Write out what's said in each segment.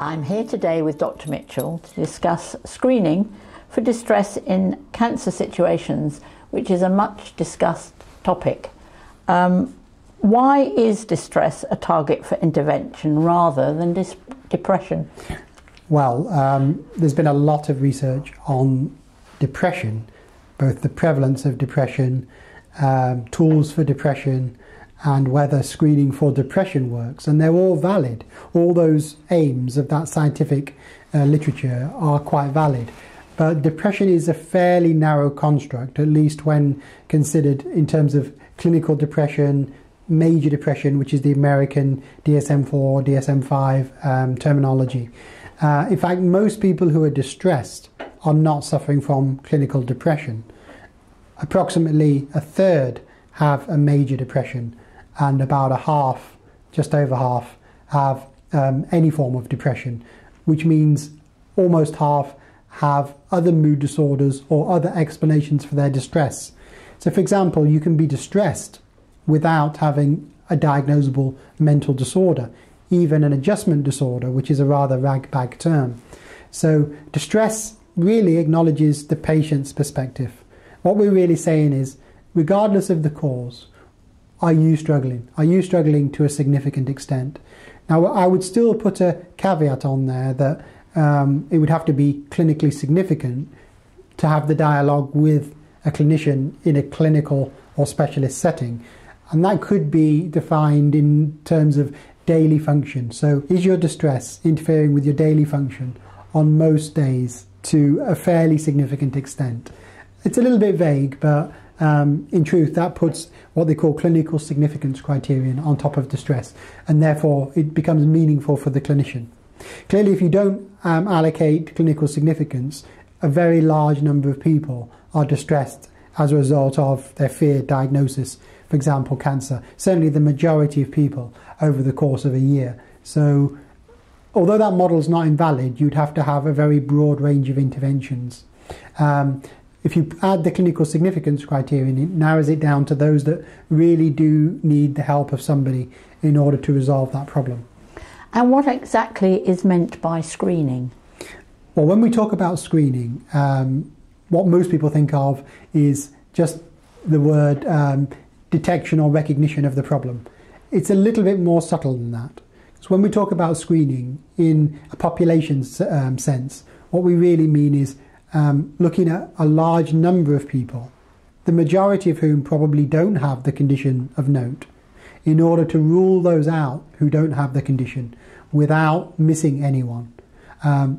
I'm here today with Dr. Mitchell to discuss screening for distress in cancer situations, which is a much discussed topic. Why is distress a target for intervention rather than depression? Well, there's been a lot of research on depression, both the prevalence of depression, tools for depression, and whether screening for depression works. And they're all valid. All those aims of that scientific literature are quite valid. But depression is a fairly narrow construct, at least when considered in terms of clinical depression, major depression, which is the American DSM-4, DSM-5 terminology. In fact, most people who are distressed are not suffering from clinical depression. Approximately a third have a major depression, and about a half, just over half, have any form of depression, which means almost half have other mood disorders or other explanations for their distress. So, for example, you can be distressed without having a diagnosable mental disorder, even an adjustment disorder, which is a rather rag-bag term. So distress really acknowledges the patient's perspective. What we're really saying is, regardless of the cause, are you struggling? Are you struggling to a significant extent? Now, I would still put a caveat on there that it would have to be clinically significant to have the dialogue with a clinician in a clinical or specialist setting. And that could be defined in terms of daily function. So is your distress interfering with your daily function on most days to a fairly significant extent? It's a little bit vague, but in truth, that puts what they call clinical significance criterion on top of distress, and therefore it becomes meaningful for the clinician. Clearly, if you don't allocate clinical significance, a very large number of people are distressed as a result of their feared diagnosis, for example, cancer. Certainly the majority of people over the course of a year. So although that model is not invalid, you'd have to have a very broad range of interventions. If you add the clinical significance criterion, it narrows it down to those that really do need the help of somebody in order to resolve that problem. And what exactly is meant by screening? Well, when we talk about screening, what most people think of is just the word detection or recognition of the problem. It's a little bit more subtle than that. So when we talk about screening in a population sense, what we really mean is looking at a large number of people, the majority of whom probably don't have the condition of note, in order to rule those out who don't have the condition without missing anyone. To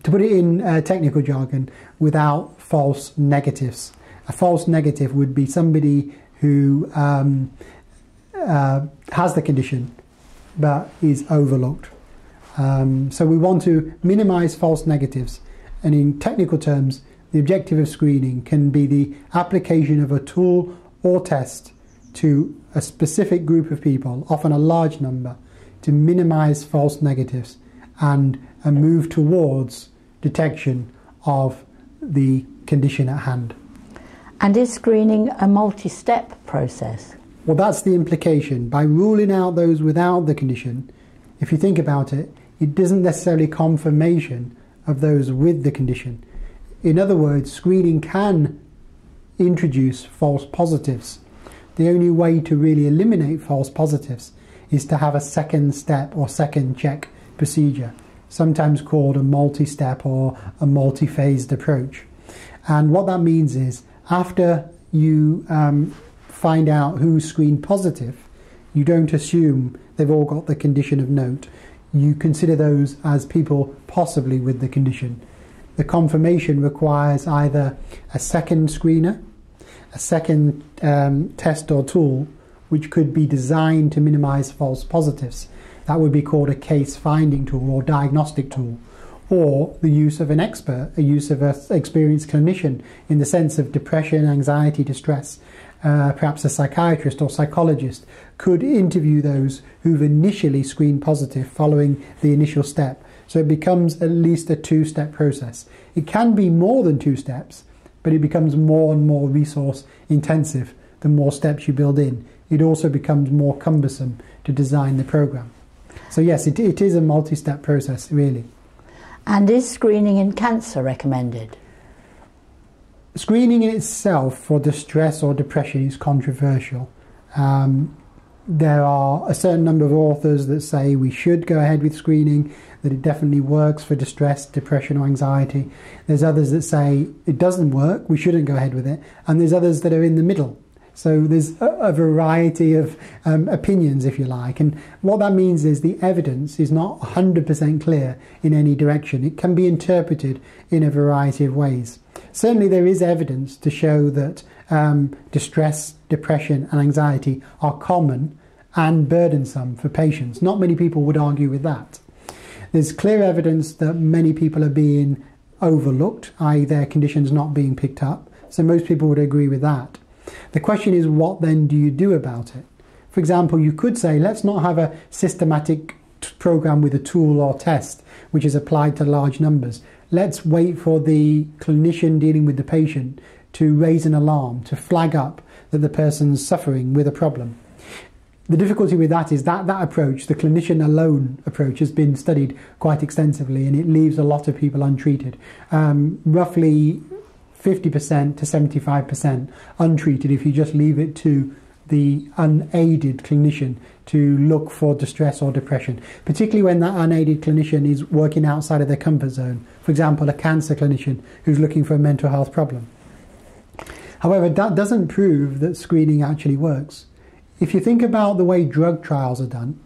put it in technical jargon, without false negatives. A false negative would be somebody who has the condition but is overlooked. So we want to minimize false negatives. And in technical terms, the objective of screening can be the application of a tool or test to a specific group of people, often a large number, to minimize false negatives and move towards detection of the condition at hand. And is screening a multi-step process? Well, that's the implication. By ruling out those without the condition, if you think about it, it isn't necessarily confirmation of those with the condition. In other words, screening can introduce false positives. The only way to really eliminate false positives is to have a second step or second check procedure, sometimes called a multi-step or a multi-phased approach. And what that means is, after you find out who's screened positive, you don't assume they've all got the condition of note. You consider those as people possibly with the condition. The confirmation requires either a second screener, a second test or tool, which could be designed to minimize false positives. That would be called a case finding tool or diagnostic tool, or the use of an expert, a use of an experienced clinician in the sense of depression, anxiety, distress. Perhaps a psychiatrist or psychologist could interview those who've initially screened positive following the initial step. So it becomes at least a two-step process. It can be more than two steps, but it becomes more and more resource intensive the more steps you build in. It also becomes more cumbersome to design the program. So yes, it is a multi-step process, really. And is screening in cancer recommended? Screening in itself for distress or depression is controversial. There are a certain number of authors that say we should go ahead with screening, that it definitely works for distress, depression or anxiety. There's others that say it doesn't work, we shouldn't go ahead with it. And there's others that are in the middle. So there's a variety of opinions, if you like. And what that means is the evidence is not 100% clear in any direction. It can be interpreted in a variety of ways. Certainly there is evidence to show that distress, depression and anxiety are common and burdensome for patients. Not many people would argue with that. There's clear evidence that many people are being overlooked, i.e. their conditions not being picked up. So most people would agree with that. The question is, what then do you do about it? For example, you could say, let's not have a systematic program with a tool or test which is applied to large numbers. Let's wait for the clinician dealing with the patient to raise an alarm, to flag up that the person's suffering with a problem. The difficulty with that is that approach, the clinician alone approach, has been studied quite extensively and it leaves a lot of people untreated. Roughly 50% to 75% untreated if you just leave it to the unaided clinician to look for distress or depression, particularly when that unaided clinician is working outside of their comfort zone. For example, a cancer clinician who's looking for a mental health problem. However, that doesn't prove that screening actually works. If you think about the way drug trials are done,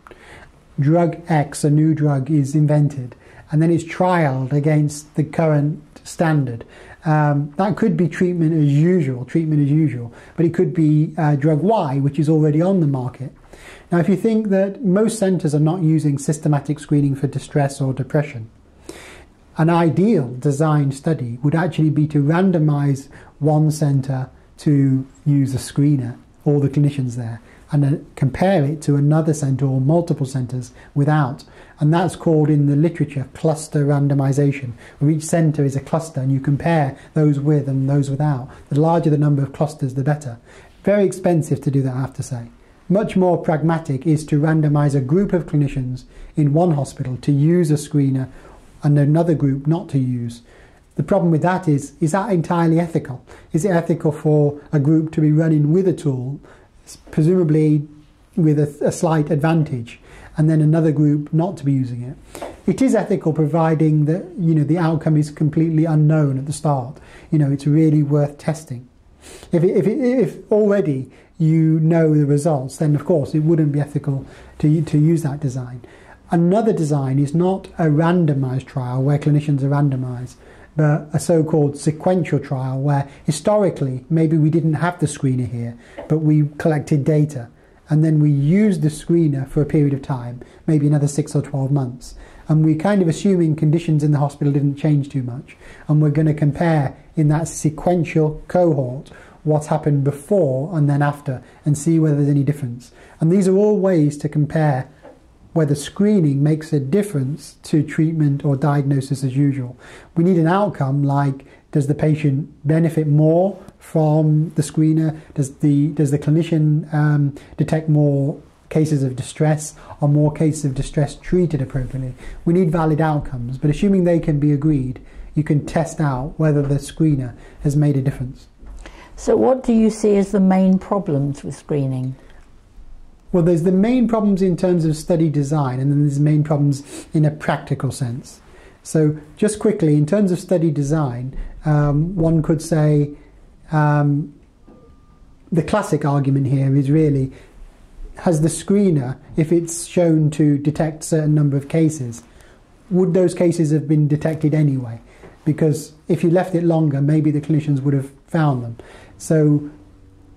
drug X, a new drug, is invented and then it's trialed against the current standard. That could be treatment as usual, but it could be drug Y, which is already on the market. Now, if you think that most centres are not using systematic screening for distress or depression, an ideal design study would actually be to randomise one centre to use a screener, all the clinicians there, and then compare it to another centre or multiple centres without. And that's called in the literature cluster randomisation, where each centre is a cluster and you compare those with and those without. The larger the number of clusters, the better. Very expensive to do that, I have to say. Much more pragmatic is to randomise a group of clinicians in one hospital to use a screener and another group not to use. The problem with that is that entirely ethical? Is it ethical for a group to be running with a tool, presumably with a slight advantage, and then another group not to be using it? It is ethical providing that, you know, the outcome is completely unknown at the start. You know, it's really worth testing. If already you know the results, then of course it wouldn't be ethical to use that design. Another design is not a randomised trial where clinicians are randomised, but a so-called sequential trial where historically maybe we didn't have the screener here, but we collected data and then we used the screener for a period of time, maybe another 6 or 12 months. And we're kind of assuming conditions in the hospital didn't change too much. And we're going to compare in that sequential cohort what's happened before and then after and see whether there's any difference. And these are all ways to compare whether screening makes a difference to treatment or diagnosis as usual. We need an outcome like, does the patient benefit more from the screener? Does the clinician detect more cases of distress or more cases of distress treated appropriately? We need valid outcomes, but assuming they can be agreed, you can test out whether the screener has made a difference. So what do you see as the main problems with screening? Well, there's the main problems in terms of study design, and then there's the main problems in a practical sense. So just quickly, in terms of study design, one could say the classic argument here is really, has the screener, if it's shown to detect a certain number of cases, would those cases have been detected anyway? Because if you left it longer, maybe the clinicians would have found them. So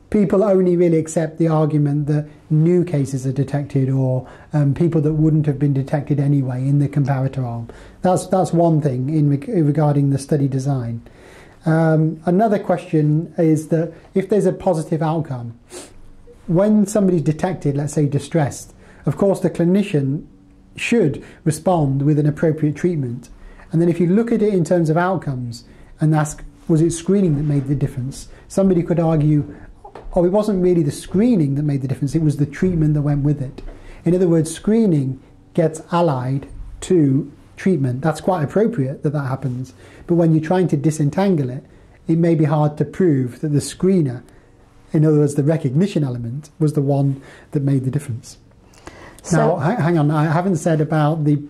people only really accept the argument that new cases are detected or people that wouldn't have been detected anyway in the comparator arm. That's one thing regarding the study design. Another question is that if there's a positive outcome, when somebody's detected, let's say distressed, of course the clinician should respond with an appropriate treatment. And then if you look at it in terms of outcomes and ask, was it screening that made the difference? Somebody could argue, oh, it wasn't really the screening that made the difference, it was the treatment that went with it. In other words, screening gets allied to treatment, that's quite appropriate that that happens. But when you're trying to disentangle it, it may be hard to prove that the screener, in other words, the recognition element, was the one that made the difference. So, now, hang on, I haven't said about the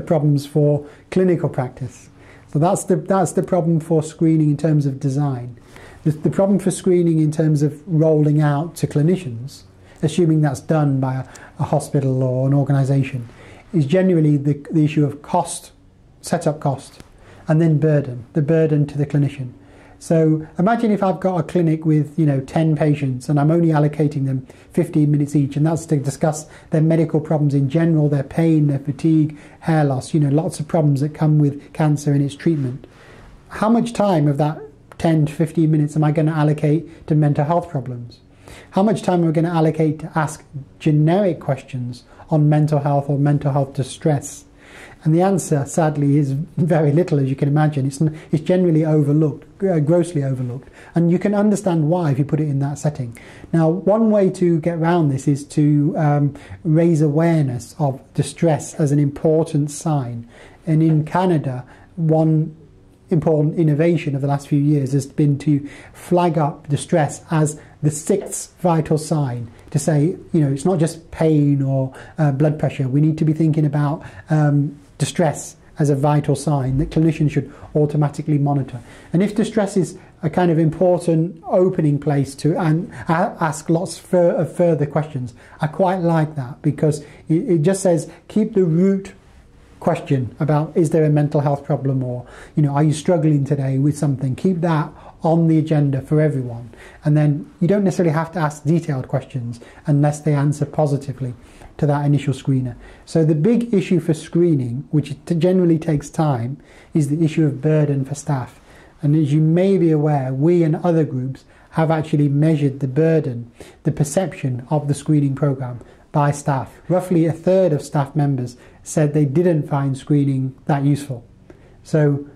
problems for clinical practice. So that's the problem for screening in terms of design. The problem for screening in terms of rolling out to clinicians, assuming that's done by a hospital or an organisation, is generally the issue of cost, setup cost, and then the burden to the clinician. So imagine if I've got a clinic with 10 patients and I'm only allocating them 15 minutes each, and that's to discuss their medical problems in general, their pain, their fatigue, hair loss, lots of problems that come with cancer and its treatment. How much time of that 10 to 15 minutes am I going to allocate to mental health problems? How much time am I going to allocate to ask generic questions on mental health or mental health distress? And the answer, sadly, is very little, as you can imagine. It's generally overlooked, grossly overlooked. And you can understand why if you put it in that setting. Now, one way to get around this is to raise awareness of distress as an important sign. And in Canada, one important innovation of the last few years has been to flag up distress as the 6th vital sign, to say, it's not just pain or blood pressure. We need to be thinking about distress as a vital sign that clinicians should automatically monitor. And if distress is a kind of important opening place to ask lots of further questions, I quite like that, because it just says keep the root question about, is there a mental health problem, or are you struggling today with something? Keep that on the agenda for everyone, and then you don't necessarily have to ask detailed questions unless they answer positively to that initial screener. So the big issue for screening, which generally takes time, is the issue of burden for staff. And as you may be aware, we and other groups have actually measured the burden, the perception of the screening program by staff. Roughly a third of staff members said they didn't find screening that useful. So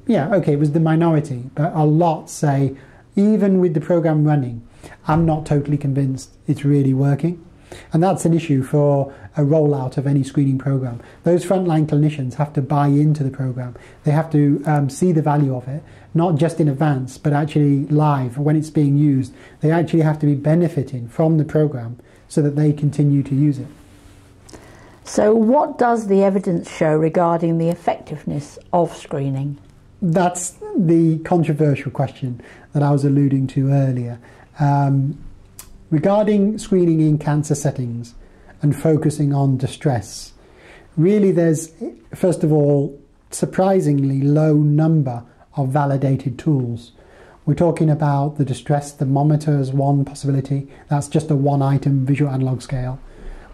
yeah, okay, it was the minority, but a lot say, even with the program running, I'm not totally convinced it's really working. And that's an issue for a rollout of any screening program. Those frontline clinicians have to buy into the program. They have to see the value of it, not just in advance, but actually live when it's being used. They actually have to be benefiting from the program so that they continue to use it. So what does the evidence show regarding the effectiveness of screening? That's the controversial question that I was alluding to earlier. Regarding screening in cancer settings and focusing on distress, really there's, first of all, surprisingly low number of validated tools. We're talking about the distress thermometer as one possibility. That's just a one-item visual analog scale.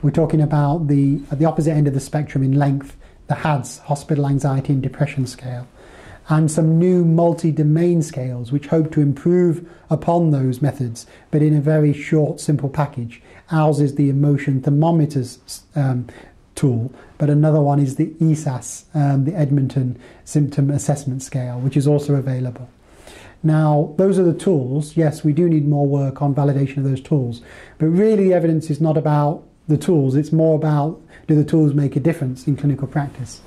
We're talking about at the opposite end of the spectrum in length, the HADS, Hospital Anxiety and Depression Scale, and some new multi-domain scales which hope to improve upon those methods, but in a very short, simple package. Ours is the Emotion Thermometers tool, but another one is the ESAS, the Edmonton Symptom Assessment Scale, which is also available. Now, those are the tools. Yes, we do need more work on validation of those tools, but really the evidence is not about the tools, it's more about, do the tools make a difference in clinical practice?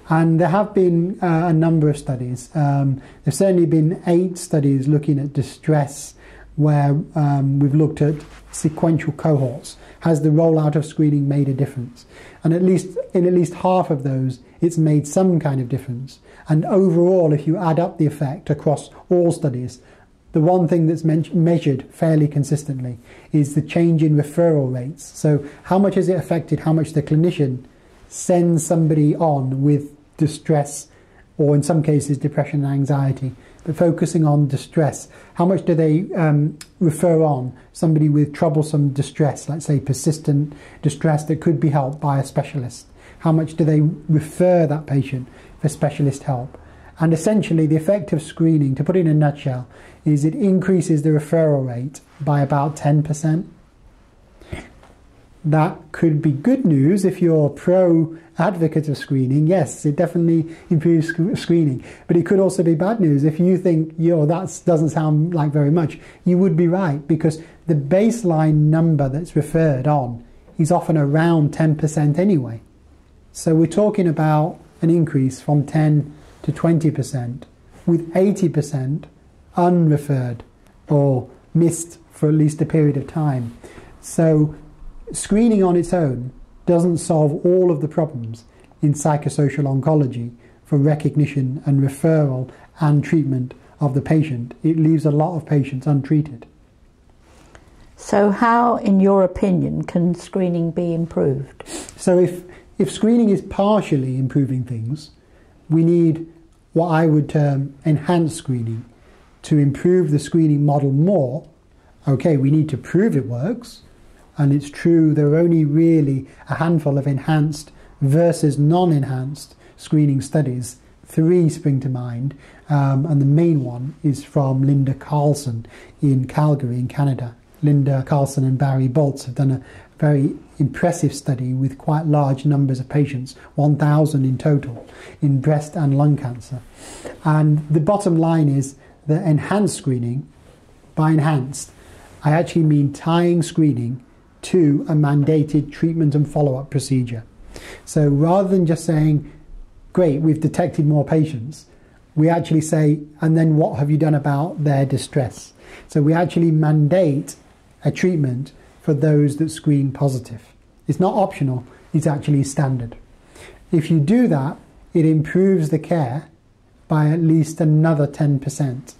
And there have been a number of studies. There's certainly been 8 studies looking at distress where we've looked at sequential cohorts. Has the rollout of screening made a difference? And in at least half of those, it's made some kind of difference. And overall, if you add up the effect across all studies, the one thing that's measured fairly consistently is the change in referral rates. So how much has it affected how much the clinician sends somebody on with distress, or in some cases depression and anxiety, but focusing on distress. How much do they refer on somebody with troublesome distress, let's say persistent distress that could be helped by a specialist? How much do they refer that patient for specialist help? And essentially the effect of screening, to put it in a nutshell, is it increases the referral rate by about 10%. That could be good news if you're pro-advocate of screening. Yes, it definitely improves screening. But it could also be bad news if you think, that doesn't sound like very much. You would be right, because the baseline number that's referred on is often around 10% anyway. So we're talking about an increase from 10 to 20%, with 80% unreferred or missed for at least a period of time. So screening on its own doesn't solve all of the problems in psychosocial oncology for recognition and referral and treatment of the patient. It leaves a lot of patients untreated. So how, in your opinion, can screening be improved? So if screening is partially improving things, we need what I would term enhanced screening to improve the screening model more. Okay, we need to prove it works, and it's true there are only really a handful of enhanced versus non-enhanced screening studies. 3 spring to mind, and the main one is from Linda Carlson in Calgary in Canada. Linda Carlson and Barry Boltz have done a very impressive study with quite large numbers of patients, 1,000 in total, in breast and lung cancer. And the bottom line is that enhanced screening, by enhanced, I actually mean tying screening to a mandated treatment and follow-up procedure. So rather than just saying, great, we've detected more patients, we actually say, and then what have you done about their distress? So we actually mandate a treatment for those that screen positive. It's not optional, it's actually standard. If you do that, it improves the care by at least another 10%.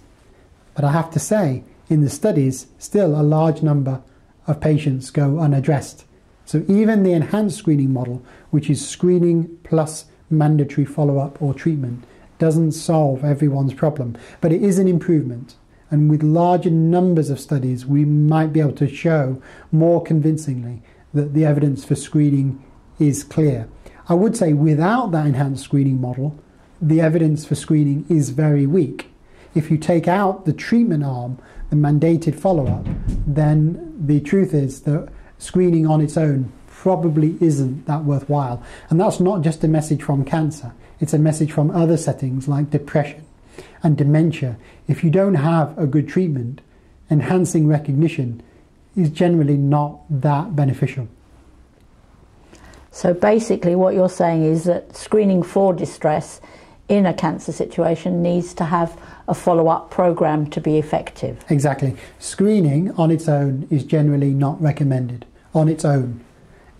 But I have to say, in the studies, still a large number of patients go unaddressed. So even the enhanced screening model, which is screening plus mandatory follow-up or treatment, doesn't solve everyone's problem, but it is an improvement. And with larger numbers of studies, we might be able to show more convincingly that the evidence for screening is clear. I would say without that enhanced screening model, the evidence for screening is very weak. If you take out the treatment arm, the mandated follow-up, then the truth is that screening on its own probably isn't that worthwhile. And that's not just a message from cancer, it's a message from other settings like depression and dementia. If you don't have a good treatment, enhancing recognition is generally not that beneficial. So basically what you're saying is that screening for distress in a cancer situation needs to have a follow-up program to be effective. Exactly. Screening on its own is generally not recommended on its own.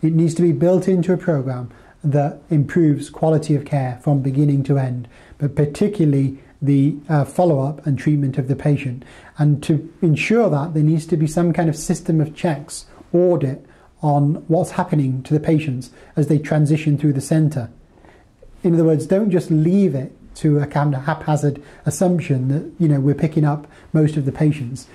It needs to be built into a program that improves quality of care from beginning to end, but particularly the follow-up and treatment of the patient. And to ensure that, there needs to be some kind of system of checks, audit on what's happening to the patients as they transition through the centre. In other words, don't just leave it to a kind of haphazard assumption that we're picking up most of the patients.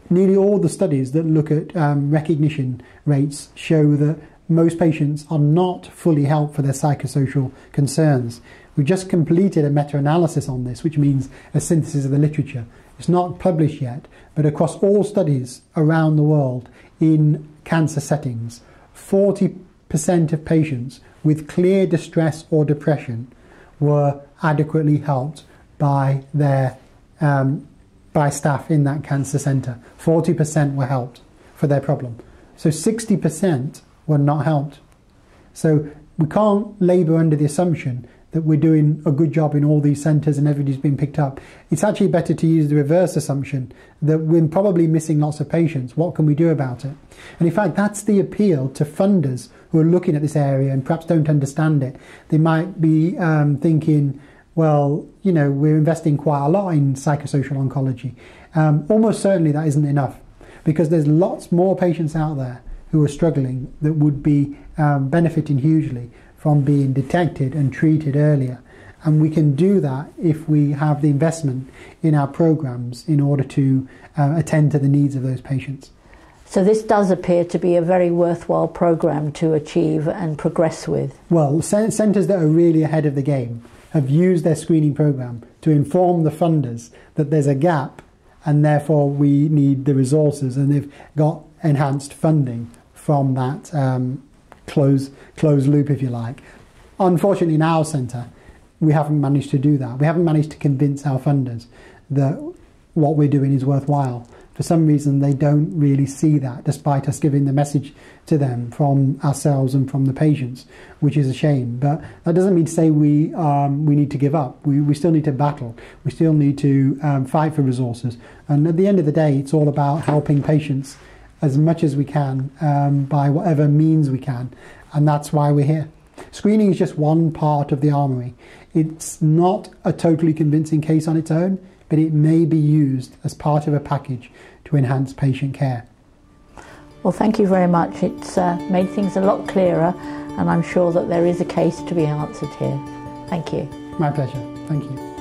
Nearly all the studies that look at recognition rates show that most patients are not fully helped for their psychosocial concerns. We just completed a meta-analysis on this, which means a synthesis of the literature. It's not published yet, but across all studies around the world in cancer settings, 40% of patients with clear distress or depression were adequately helped by their by staff in that cancer centre. 40% were helped for their problem. So 60% were not helped. So we can't labour under the assumption that we're doing a good job in all these centres and everybody's been picked up. It's actually better to use the reverse assumption that we're probably missing lots of patients. What can we do about it? And in fact, that's the appeal to funders who are looking at this area and perhaps don't understand it. They might be thinking, well, we're investing quite a lot in psychosocial oncology. Almost certainly that isn't enough, because there's lots more patients out there who are struggling that would be benefiting hugely from being detected and treated earlier. And we can do that if we have the investment in our programs in order to attend to the needs of those patients. So this does appear to be a very worthwhile program to achieve and progress with. Well, centres that are really ahead of the game have used their screening program to inform the funders that there's a gap and therefore we need the resources, and they've got enhanced funding from that closed loop, if you like. Unfortunately, in our centre, we haven't managed to do that. We haven't managed to convince our funders that what we're doing is worthwhile for some reason they don't really see that, despite us giving the message to them from ourselves and from the patients, which is a shame. But that doesn't mean to say we need to give up. We still need to battle. We still need to fight for resources. And at the end of the day, it's all about helping patients as much as we can by whatever means we can. And that's why we're here. Screening is just one part of the armoury. It's not a totally convincing case on its own, but it may be used as part of a package to enhance patient care. Well, thank you very much. It's made things a lot clearer, and I'm sure that there is a case to be answered here. Thank you. My pleasure. Thank you.